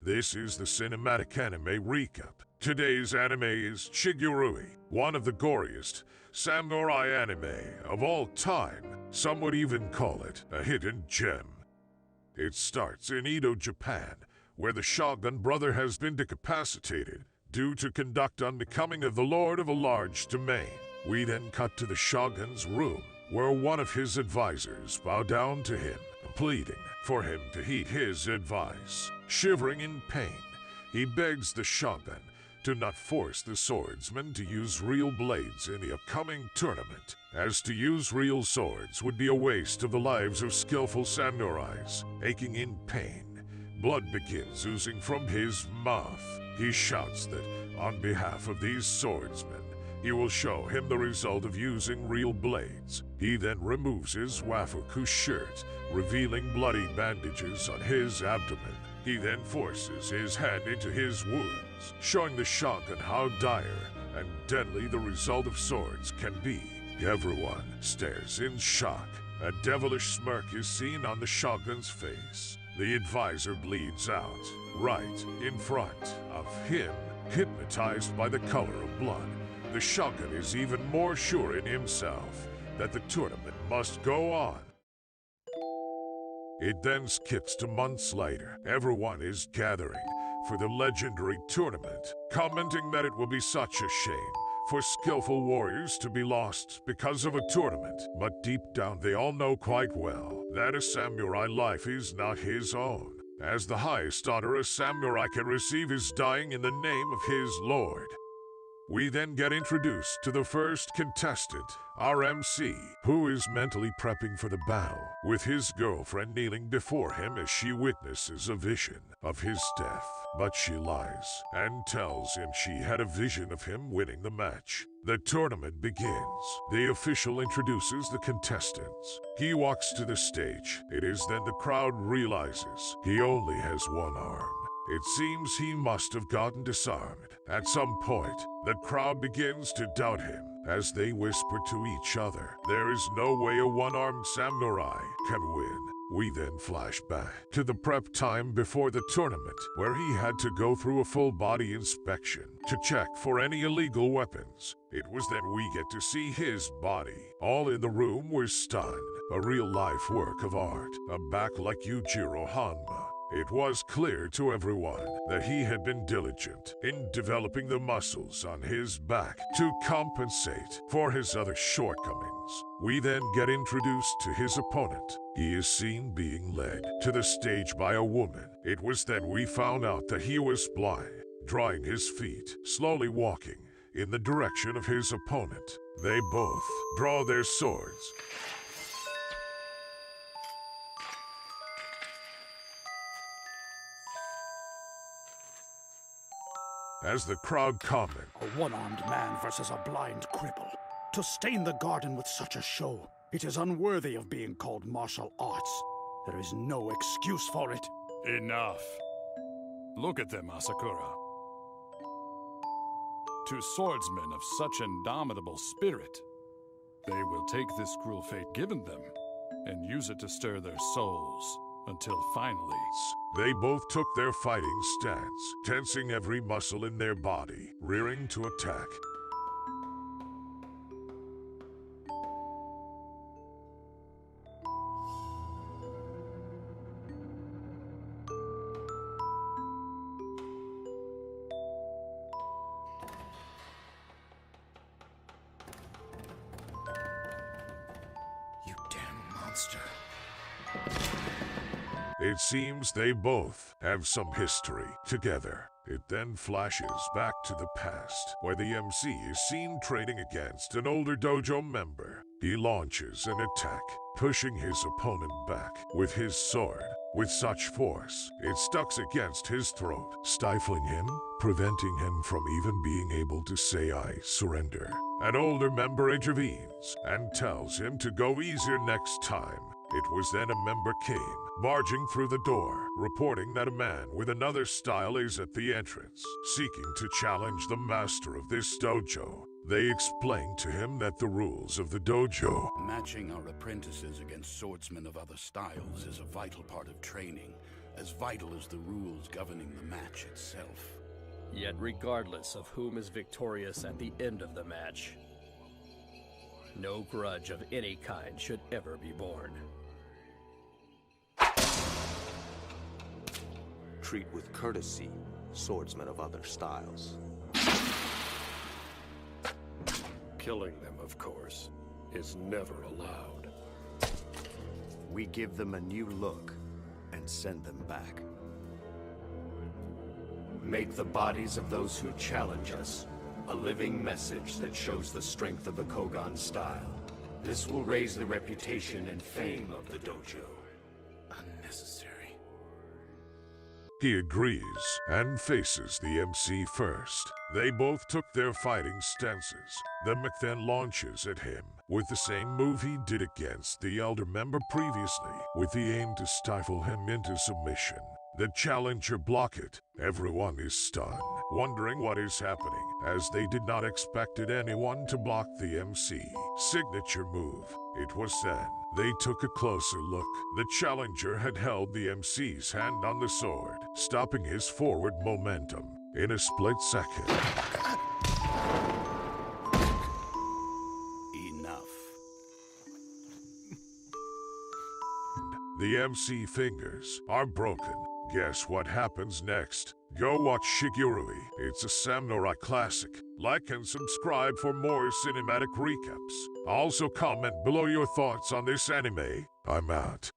This is the cinematic anime recap. Today's anime is Shigurui, one of the goriest samurai anime of all time. Some would even call it a hidden gem. It starts in Edo, Japan, where the shogun brother has been decapitated due to conduct unbecoming of the lord of a large domain. We then cut to the shogun's room, where one of his advisors bow down to him, pleading for him to heed his advice. Shivering in pain, he begs the shogun to not force the swordsman to use real blades in the upcoming tournament, as to use real swords would be a waste of the lives of skillful samurais. Aching in pain, blood begins oozing from his mouth. He shouts that on behalf of these swordsmen, he will show him the result of using real blades. He then removes his wafuku shirt, revealing bloody bandages on his abdomen. He then forces his hand into his wounds, showing the shogun how dire and deadly the result of swords can be. Everyone stares in shock. A devilish smirk is seen on the shogun's face. The advisor bleeds out, right in front of him, hypnotized by the color of blood. The shogun is even more sure in himself that the tournament must go on. It then skips to months later. Everyone is gathering for the legendary tournament, commenting that it will be such a shame for skillful warriors to be lost because of a tournament. But deep down they all know quite well that a samurai life is not his own, as the highest honor a samurai can receive is dying in the name of his lord. We then get introduced to the first contestant, our MC, who is mentally prepping for the battle, with his girlfriend kneeling before him as she witnesses a vision of his death. But she lies and tells him she had a vision of him winning the match. The tournament begins. The official introduces the contestants. He walks to the stage. It is then the crowd realizes he only has one arm. It seems he must have gotten disarmed. At some point, the crowd begins to doubt him as they whisper to each other, "There is no way a one-armed samurai can win." We then flash back to the prep time before the tournament, where he had to go through a full-body inspection to check for any illegal weapons. It was then we get to see his body. All in the room were stunned. A real-life work of art, a back like Yujiro Hanma. It was clear to everyone that he had been diligent in developing the muscles on his back to compensate for his other shortcomings. We then get introduced to his opponent. He is seen being led to the stage by a woman. It was then we found out that he was blind, drawing his feet, slowly walking in the direction of his opponent. They both draw their swords. As the crowd comment, "A one-armed man versus a blind cripple. To stain the garden with such a show, it is unworthy of being called martial arts. There is no excuse for it." Enough. Look at them, Asakura. Two swordsmen of such indomitable spirit. They will take this cruel fate given them and use it to stir their souls until finally... They both took their fighting stance, tensing every muscle in their body, rearing to attack. You damn monster. It seems they both have some history together. It then flashes back to the past, where the MC is seen training against an older dojo member. He launches an attack, pushing his opponent back with his sword. With such force, it stucks against his throat, stifling him, preventing him from even being able to say "I surrender." An older member intervenes and tells him to go easier next time. It was then a member came, barging through the door, reporting that a man with another style is at the entrance, seeking to challenge the master of this dojo. They explained to him that the rules of the dojo... Matching our apprentices against swordsmen of other styles is a vital part of training. as vital as the rules governing the match itself. Yet regardless of whom is victorious at the end of the match, no grudge of any kind should ever be borne. Treat with courtesy swordsmen of other styles. Killing them, of course, is never allowed. We give them a new look and send them back. Make the bodies of those who challenge us a living message that shows the strength of the Kogan style. This will raise the reputation and fame of the dojo. Unnecessary. He agrees and faces the MC first. They both took their fighting stances. The Mech then launches at him with the same move he did against the elder member previously, with the aim to stifle him into submission. The challenger block it. Everyone is stunned, wondering what is happening, as they did not expect anyone to block the MC signature move. It was then they took a closer look. The challenger had held the MC's hand on the sword, stopping his forward momentum in a split second. Enough. The MC fingers are broken. Guess what happens next? Go watch Shigurui. It's a samurai classic. Like and subscribe for more cinematic recaps. Also comment below your thoughts on this anime. I'm out.